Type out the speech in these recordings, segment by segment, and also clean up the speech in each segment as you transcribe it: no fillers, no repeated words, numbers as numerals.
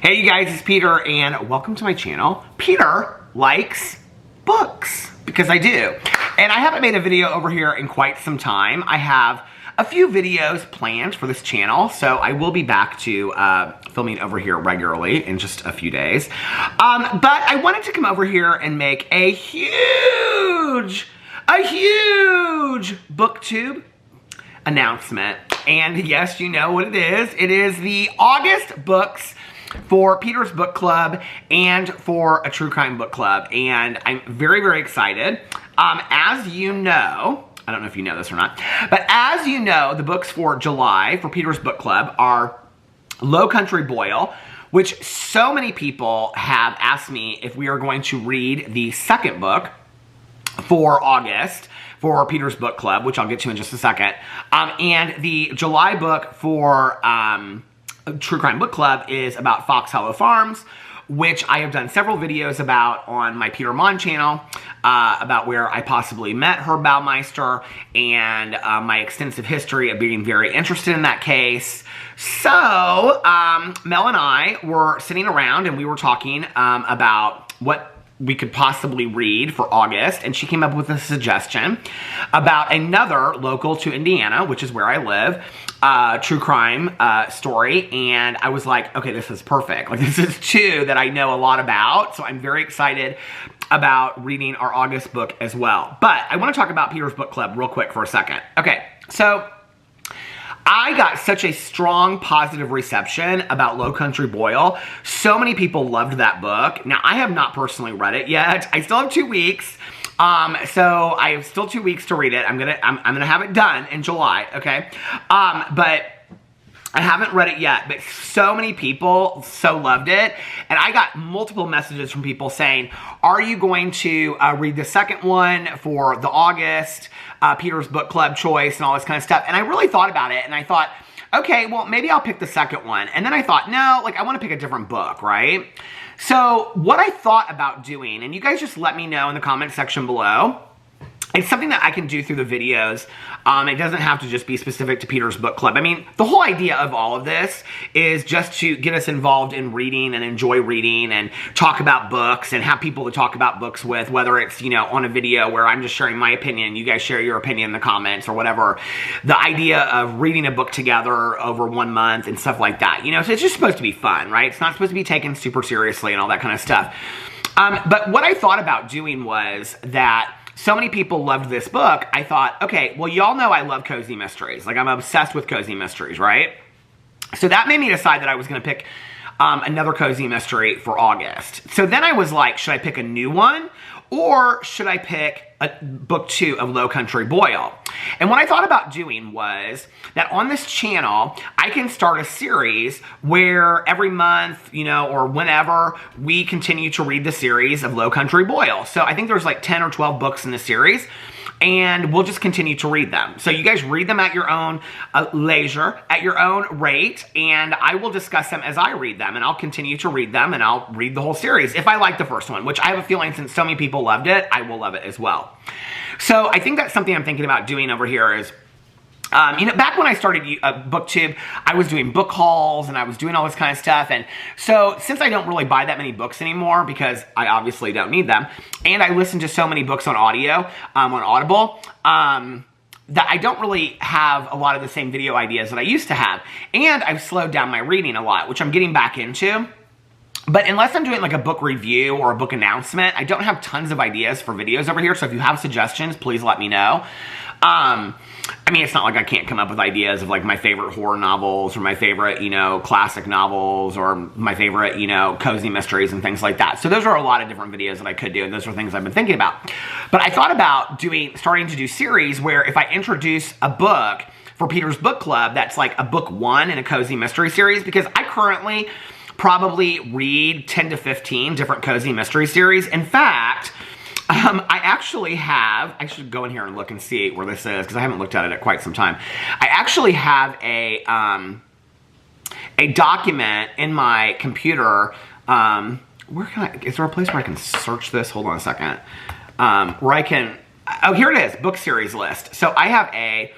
Hey you guys, it's Peter and welcome to my channel. Peter likes books, because I do. And I haven't made a video over here in quite some time. I have a few videos planned for this channel, so I will be back to filming over here regularly in just a few days. But I wanted to come over here and make a huge Booktube announcement. And yes, you know what it is. It is the August books for Peter's Book Club and for a true crime book club. And I'm very, very excited. As you know, I don't know if you know this or not, but as you know, the books for July for Peter's Book Club are Lowcountry Boil, which so many people have asked me if we are going to read the second book for August for Peter's Book Club, which I'll get to in just a second. And the July book for True Crime Book Club is about Fox Hollow Farms, which I have done several videos about on my Peter Monn channel, about where I possibly met Herb Baumeister and my extensive history of being very interested in that case. So, Mel and I were sitting around and we were talking about what we could possibly read for August, and she came up with a suggestion about another local to Indiana, which is where I live, true crime story, and I was like, okay, this is perfect. Like, this is two that I know a lot about, so I'm very excited about reading our August book as well. But I want to talk about Peter's Book Club real quick for a second. Okay, so I got such a strong positive reception about Lowcountry Boil. So many people loved that book. Now, I have not personally read it yet. I still have 2 weeks. So I have still 2 weeks to read it. I'm gonna have it done in July, okay? But I haven't read it yet, but so many people so loved it. And I got multiple messages from people saying, are you going to read the second one for the August Peter's Book Club choice and all this kind of stuff? And I really thought about it and I thought, okay, well, maybe I'll pick the second one. And then I thought, no, like I want to pick a different book, right? So what I thought about doing, and you guys just let me know in the comment section below, it's something that I can do through the videos. It doesn't have to just be specific to Peter's Book Club. I mean, the whole idea of all of this is just to get us involved in reading and enjoy reading and talk about books and have people to talk about books with, whether it's, you know, on a video where I'm just sharing my opinion, you guys share your opinion in the comments or whatever. The idea of reading a book together over 1 month and stuff like that, you know, so it's just supposed to be fun, right? It's not supposed to be taken super seriously and all that kind of stuff. But what I thought about doing was that so many people loved this book, I thought, okay, well, y'all know I love cozy mysteries. Like, I'm obsessed with cozy mysteries, right? So that made me decide that I was going to pick another cozy mystery for August. So then I was like, should I pick a new one? Or should I pick book 2 of Lowcountry Boil? And what I thought about doing was that on this channel, I can start a series where every month, you know, or whenever, we continue to read the series of Lowcountry Boil. So I think there's like 10 or 12 books in the series, and we'll just continue to read them. So you guys read them at your own leisure, at your own rate, and I will discuss them as I read them, and I'll continue to read them, and I'll read the whole series if I like the first one, which I have a feeling since so many people loved it, I will love it as well. So I think that's something I'm thinking about doing over here is, you know, back when I started Booktube, I was doing book hauls and I was doing all this kind of stuff. And so since I don't really buy that many books anymore because I obviously don't need them, and I listen to so many books on audio, on Audible, that I don't really have a lot of the same video ideas that I used to have. And I've slowed down my reading a lot, which I'm getting back into. But unless I'm doing like a book review or a book announcement, I don't have tons of ideas for videos over here. So if you have suggestions, please let me know. I mean, it's not like I can't come up with ideas of like my favorite horror novels or my favorite, you know, classic novels or my favorite, you know, cozy mysteries and things like that. So those are a lot of different videos that I could do, and those are things I've been thinking about. But I thought about starting to do series where if I introduce a book for Peter's Book Club, that's like a book 1 in a cozy mystery series, because I currently probably read 10 to 15 different cozy mystery series. In fact, I actually have, I should go in here and look and see where this is because I haven't looked at it at quite some time. I actually have a document in my computer. Where can I, is there a place where I can search this? Hold on a second. Where I can, oh, here it is, book series list. So I have a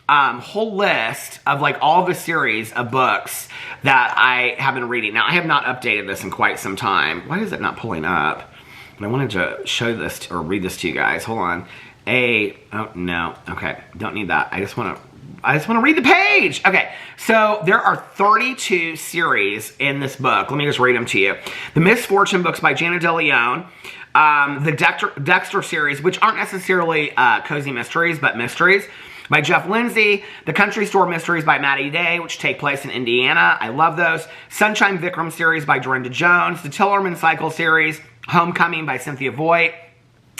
whole list of like all the series of books that I have been reading. Now, I have not updated this in quite some time. Why is it not pulling up? But I wanted to show this or read this to you guys. Hold on. Oh, no. Okay, don't need that. I just want to read the page. Okay, so there are 32 series in this book. Let me just read them to you. The Misfortune books by Jana DeLeon. The Dexter series, which aren't necessarily cozy mysteries, but mysteries, by Jeff Lindsay. The Country Store Mysteries by Maddie Day, which take place in Indiana. I love those. Sunshine Vikram series by Dorinda Jones. The Tillerman Cycle series, Homecoming by Cynthia Voigt.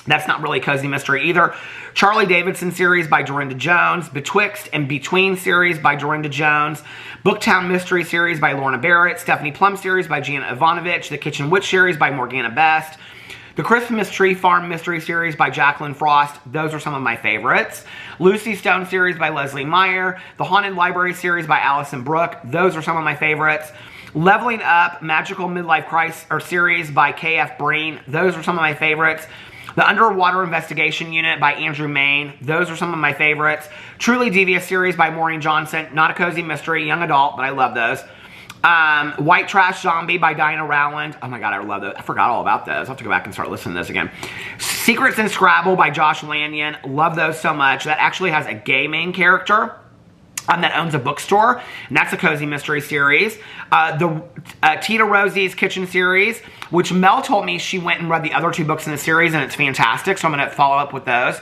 That's not really cozy mystery either. Charlie Davidson series by Dorinda Jones. Betwixt and Between series by Dorinda Jones. Booktown Mystery series by Lorna Barrett. Stephanie Plum series by Gianna Ivanovich. The Kitchen Witch series by Morgana Best. The Christmas Tree Farm Mystery series by Jacqueline Frost. Those are some of my favorites. Lucy Stone series by Leslie Meyer. The Haunted Library series by Allison Brooke. Those are some of my favorites. Leveling Up Magical Midlife Crisis series by K.F. Breen. Those are some of my favorites. The Underwater Investigation Unit by Andrew Main. Those are some of my favorites. Truly Devious series by Maureen Johnson. Not a cozy mystery, young adult, but I love those. White Trash Zombie by Diana Rowland. Oh my god, I love those. I forgot all about those. I'll have to go back and start listening to this again. Secrets in Scrabble by Josh Lanyon. Love those so much. That actually has a gay main character that owns a bookstore, and that's a cozy mystery series. The Tita Rosie's Kitchen series, which Mel told me she went and read the other two books in the series, and it's fantastic, so I'm going to follow up with those.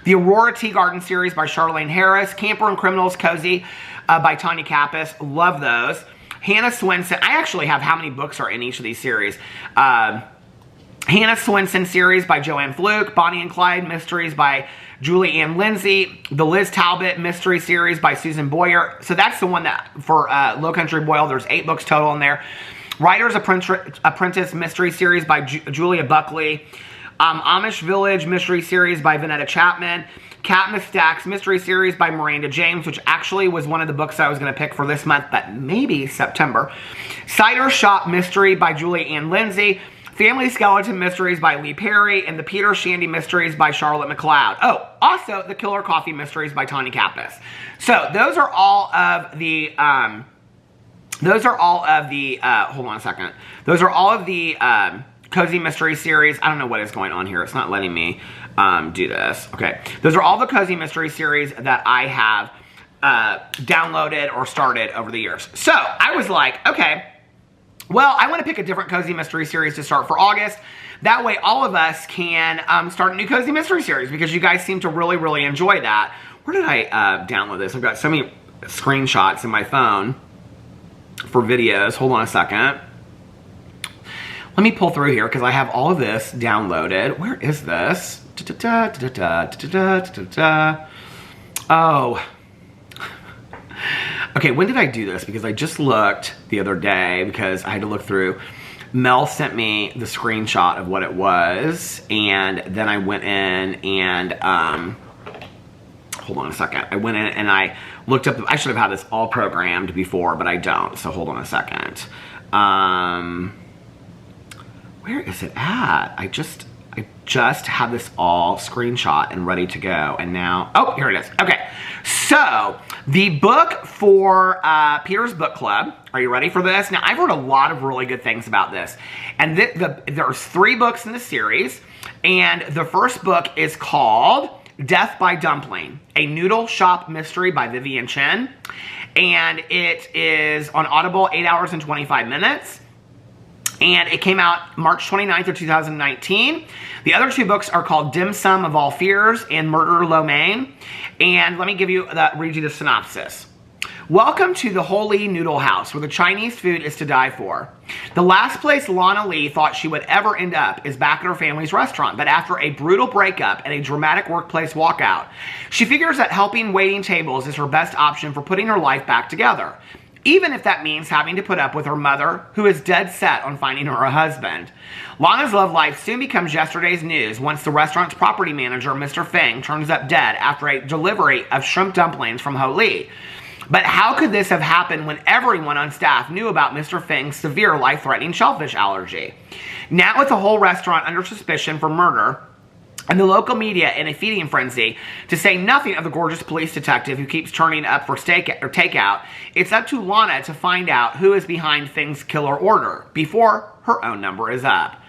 The Aurora Tea Garden series by Charlene Harris. Camper and Criminals Cozy by Tanya Kappas. Love those. Hannah Swenson. I actually have how many books are in each of these series. Hannah Swenson series by Joanne Fluke. Bonnie and Clyde Mysteries by Julie Ann Lindsay. The Liz Talbot Mystery series by Susan Boyer. So that's the one that, for Lowcountry Boyle, there's 8 books total in there. Writer's Apprentice Mystery series by Julia Buckley. Amish Village Mystery series by Vanetta Chapman. Katniss Stacks Mystery series by Miranda James, which actually was one of the books I was going to pick for this month, but maybe September. Cider Shop Mystery by Julie Ann Lindsay. Family Skeleton Mysteries by Lee Perry. And the Peter Shandy Mysteries by Charlotte McLeod. Oh, also the Killer Coffee Mysteries by Tanya Kappas. So those are all of the, hold on a second. Those are all of the, Cozy Mystery series. I don't know what is going on here. It's not letting me do this. Okay. Those are all the Cozy Mystery series that I have downloaded or started over the years. So I was like, okay, well, I want to pick a different Cozy Mystery series to start for August. That way all of us can start a new Cozy Mystery series, because you guys seem to really, really enjoy that. Where did I download this? I've got so many screenshots in my phone for videos. Hold on a second. Let me pull through here because I have all of this downloaded. Where is this? Oh. Okay, when did I do this? Because I just looked the other day because I had to look through. Mel sent me the screenshot of what it was, and then I went in and, hold on a second. I went in and I looked up, I should have had this all programmed before, but I don't, so hold on a second. Where is it at? I just had this all screenshot and ready to go, and now, oh, here it is. Okay, so the book for Peter's Book Club. Are you ready for this? Now, I've heard a lot of really good things about this, and there's 3 books in the series, and the first book is called Death by Dumpling, a noodle shop mystery by Vivian Chen, and it is on Audible, 8 hours and 25 minutes. And it came out March 29th of 2019. The other 2 books are called Dim Sum of All Fears and Murder Lo Mein. And let me read you the synopsis. Welcome to the Holy Noodle House, where the Chinese food is to die for. The last place Lana Lee thought she would ever end up is back at her family's restaurant, but after a brutal breakup and a dramatic workplace walkout, she figures that helping waiting tables is her best option for putting her life back together. Even if that means having to put up with her mother, who is dead set on finding her a husband. Lana's love life soon becomes yesterday's news once the restaurant's property manager, Mr. Feng, turns up dead after a delivery of shrimp dumplings from Ho Lee. But how could this have happened when everyone on staff knew about Mr. Feng's severe life-threatening shellfish allergy? Now with the whole restaurant under suspicion for murder, and the local media in a feeding frenzy, to say nothing of the gorgeous police detective who keeps turning up for takeout. It's up to Lana to find out who is behind Thing's killer order before her own number is up.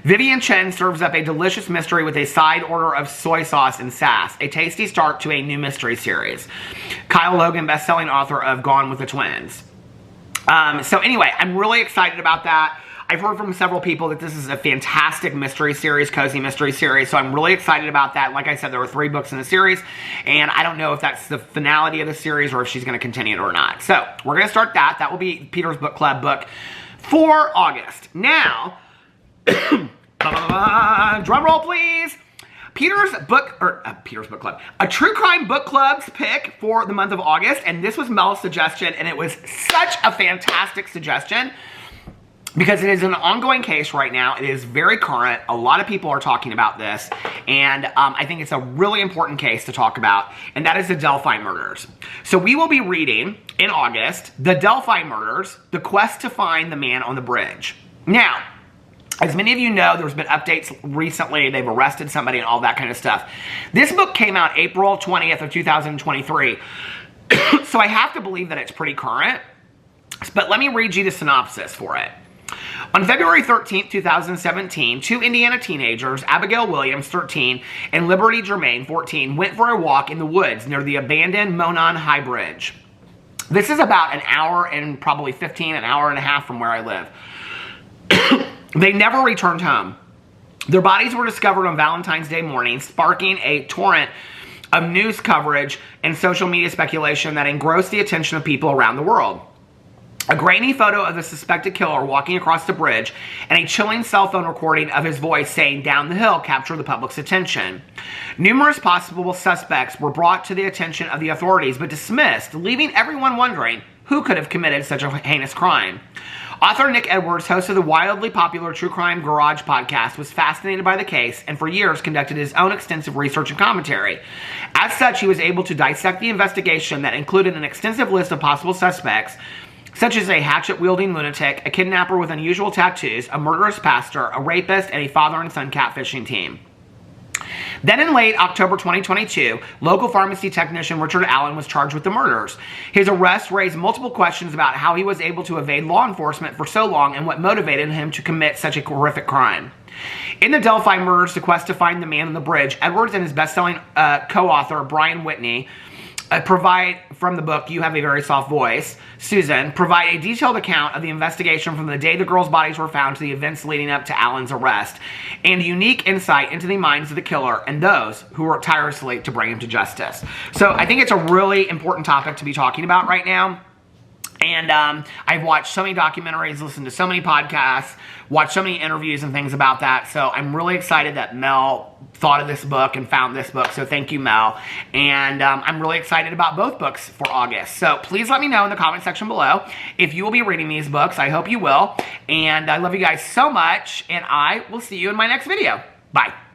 Vivian Chen serves up a delicious mystery with a side order of soy sauce and sass, a tasty start to a new mystery series. Kyle Logan, best-selling author of Gone with the Twins. So anyway, I'm really excited about that. I've heard from several people that this is a fantastic mystery series, cozy mystery series, so I'm really excited about that. Like I said, there were 3 books in the series, and I don't know if that's the finality of the series or if she's going to continue it or not. So we're going to start that. That will be Peter's Book Club book for August. Now, drum roll please. Peter's Book Club. A true crime book club's pick for the month of August, and this was Mel's suggestion, and it was such a fantastic suggestion because it is an ongoing case right now. It is very current. A lot of people are talking about this, and I think it's a really important case to talk about, and that is the Delphi murders. So we will be reading in August the Delphi murders, the quest to find the man on the bridge. Now, as many of you know, there's been updates recently. They've arrested somebody and all that kind of stuff. This book came out April 20th of 2023, so I have to believe that it's pretty current. But let me read you the synopsis for it. On February 13th, 2017, 2 Indiana teenagers, Abigail Williams, 13, and Liberty Germain, 14, went for a walk in the woods near the abandoned Monn High Bridge. This is about an hour and probably 15, an hour and a half from where I live. They never returned home. Their bodies were discovered on Valentine's Day morning, sparking a torrent of news coverage and social media speculation that engrossed the attention of people around the world. A grainy photo of the suspected killer walking across the bridge and a chilling cell phone recording of his voice saying "down the hill" captured the public's attention. Numerous possible suspects were brought to the attention of the authorities but dismissed, leaving everyone wondering who could have committed such a heinous crime. Author Nick Edwards, host of the wildly popular True Crime Garage podcast, was fascinated by the case and for years conducted his own extensive research and commentary. As such, he was able to dissect the investigation that included an extensive list of possible suspects, such as a hatchet-wielding lunatic, a kidnapper with unusual tattoos, a murderous pastor, a rapist, and a father and son catfishing team. Then in late October 2022, local pharmacy technician Richard Allen was charged with the murders. His arrest raised multiple questions about how he was able to evade law enforcement for so long and what motivated him to commit such a horrific crime. In the Delphi murders, the quest to find the man on the bridge, Edwards and his best-selling co-author Brian Whitney provide, from the book You Have a Very Soft Voice, Susan, provide a detailed account of the investigation from the day the girls' bodies were found to the events leading up to Allen's arrest, and unique insight into the minds of the killer and those who worked tirelessly to bring him to justice. So I think it's a really important topic to be talking about right now. And I've watched so many documentaries, listened to so many podcasts, watched so many interviews and things about that. So I'm really excited that Mel thought of this book and found this book. So thank you, Mel. And I'm really excited about both books for August. So please let me know in the comment section below if you will be reading these books. I hope you will. And I love you guys so much. And I will see you in my next video. Bye.